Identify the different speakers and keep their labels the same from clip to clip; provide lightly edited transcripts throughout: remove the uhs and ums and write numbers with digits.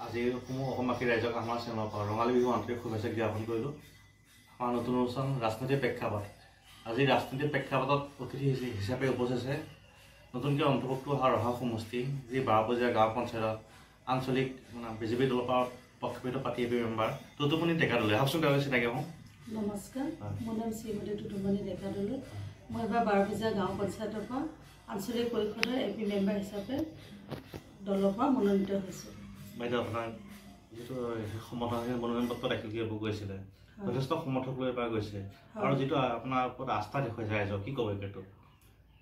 Speaker 1: আজি অসমবাসী ৰাইজক আমাৰ চেনেলৰ পৰা ৰঙালী বিহু আন্তৰিক শুভেচ্ছা জ্ঞাপন কৰিলোঁ। আমাৰ নতুন অনুষ্ঠান ৰাজনীতিৰ প্ৰেক্ষাপট। আজি ৰাজনীতিৰ প্ৰেক্ষাপটত অতিথি হিচাপে উপস্থিত আছে নতুনকৈ অন্তৰ্ভুক্ত হোৱা ৰহা সমষ্টি, যি 12 পৰ্যায়ৰ গাঁও পঞ্চায়ত আঞ্চলিক বিজেপি দলৰ পৰা পক্ষপাত পাৰ্টি এপি মেম্বাৰ টুটুমণি ডেকাদলৈ। আহকচোন তেওঁলোকে চিনাকি হওঁ।
Speaker 2: নমস্কাৰ, মোৰ নাম শ্ৰীমতী টুটুমণি ডেকাদলৈ। মই এবাৰ 12 পৰ্যায়ৰ গাঁও পঞ্চায়তৰ পৰা আঞ্চলিক পৰিষদৰ এপি মেম্বাৰ হিচাপে দলৰ পৰা মনোনীত হৈছোঁ।
Speaker 1: বাইদেউ, আপোনাৰ যিটো সমৰ্থন মনোনয়ন পত্ৰ দাখিল কৰিব গৈছিলে, যথেষ্ট সমৰ্থক লৈ এবাৰ গৈছে, আৰু যিটো আপোনাৰ ওপৰত আস্থা দেখুৱাইছে ৰাইজক, কি ক'ব এইটো?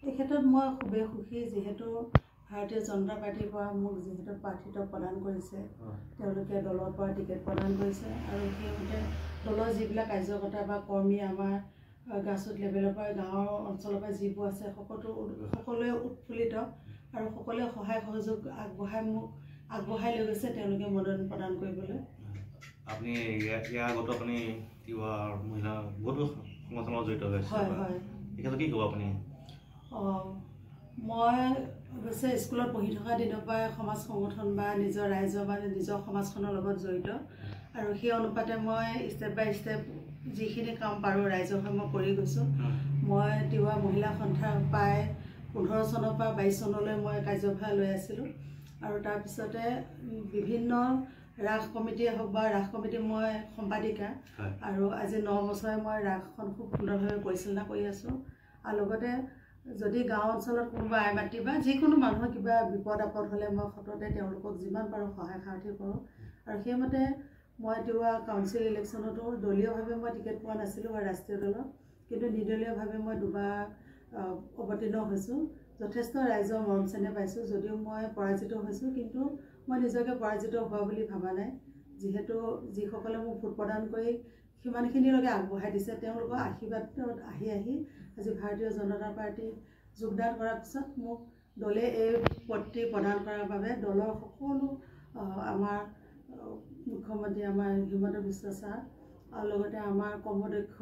Speaker 2: এই ক্ষেত্ৰত মই খুবেই সুখী, যিহেতু ভাৰতীয় জনতা পাৰ্টীৰ পৰা মোক যিহেতু প্ৰাৰ্থিত্ব প্ৰদান কৰিছে, তেওঁলোকে দলৰ পৰা টিকেট প্ৰদান কৰিছে, আৰু সেইমতে দলৰ যিবিলাক কাৰ্যকৰ্তা বা কৰ্মী আমাৰ গ্ৰাছৰুট লেভেলৰ পৰা গাঁৱৰ অঞ্চলৰ পৰা যিবোৰ আছে সকলোৱে উৎফুল্লিত আৰু সকলোৱে সহায় সহযোগ আগবঢ়াই লৈ গৈছে তেওঁলোকে মনোনয়ন প্ৰদান কৰিবলৈ।
Speaker 1: আপুনি ইয়াৰ আগতো আপুনি মহিলা বহুতো সংগঠনত জড়িত হৈ আছে।
Speaker 2: হয় হয়।
Speaker 1: এই ক্ষেত্ৰত কি ক'ব আপুনি?
Speaker 2: মই অৱশ্যে স্কুলত পঢ়ি থকা দিনৰ পৰাই সমাজ সংগঠন বা নিজৰ ৰাইজৰ বা নিজৰ সমাজখনৰ লগত জড়িত, আৰু সেই অনুপাতে মই ষ্টেপ বাই ষ্টেপ যিখিনি কাম পাৰোঁ ৰাইজৰ হৈ মই কৰি গৈছোঁ। মই তিৱা মহিলা সন্থা প্ৰায় 15 চনৰ পৰা 22 চনলৈ মই কাৰ্যভাৰ লৈ আছিলোঁ, আৰু তাৰপিছতে বিভিন্ন ৰাস কমিটিয়ে হওক বা ৰাস কমিটিৰ মই সম্পাদিকা, আৰু আজি 9 বছৰে মই ৰাসখন খুব সুন্দৰভাৱে পৰিচালনা কৰি আছোঁ। আৰু লগতে যদি গাঁও অঞ্চলত কোনোবা আই মাতৃ বা যিকোনো মানুহৰ কিবা বিপদ আপদ হ'লে মই সততে তেওঁলোকক যিমান পাৰোঁ সহায় সাৰথি কৰোঁ। আৰু সেইমতে মই তিৱা কাউন্সিল ইলেকশ্যনতো দলীয়ভাৱে মই টিকেট পোৱা নাছিলোঁ বা ৰাষ্ট্ৰীয় দলত, কিন্তু নিৰ্দলীয়ভাৱে মই দুবাৰ অৱতীৰ্ণ হৈছোঁ। যথেষ্ট ৰাইজৰ মৰম চেনেহ পাইছোঁ। যদিও মই পৰাজিত হৈছোঁ, কিন্তু মই নিজকে পৰাজিত হোৱা বুলি ভবা নাই, যিহেতু যিসকলে মোক ভোট প্ৰদান কৰি সিমানখিনিলৈকে আগবঢ়াই দিছে, তেওঁলোকৰ আশীৰ্বাদত আহি আজি ভাৰতীয় জনতা পাৰ্টীত যোগদান কৰাৰ পিছত মোক দলে এই পদটি প্ৰদান কৰাৰ বাবে দলৰ সকলো আমাৰ মুখ্যমন্ত্ৰী আমাৰ হিমন্ত বিশ্ব ছাৰ, আৰু লগতে আমাৰ কৰ্মদক্ষ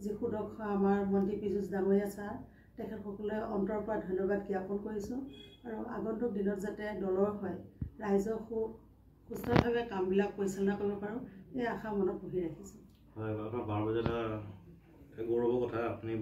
Speaker 2: যি সুদক্ষ আমাৰ মন্ত্ৰী পীযুষ ডাঙৰীয়া ছাৰ, তেখেতসকলে অন্তৰৰ পৰা ধন্যবাদ জ্ঞাপন কৰিছোঁ। আৰু আগন্তুক দিনত যাতে দলৰ হৈ ৰাইজৰ সুস্থভাৱে কামবিলাক পৰিচালনা কৰিব পাৰোঁ, এই আশা মনত পুহি ৰাখিছোঁ।
Speaker 1: হয়, আপোনাৰ 12 বজাত গৌৰৱৰ কথা। আপুনি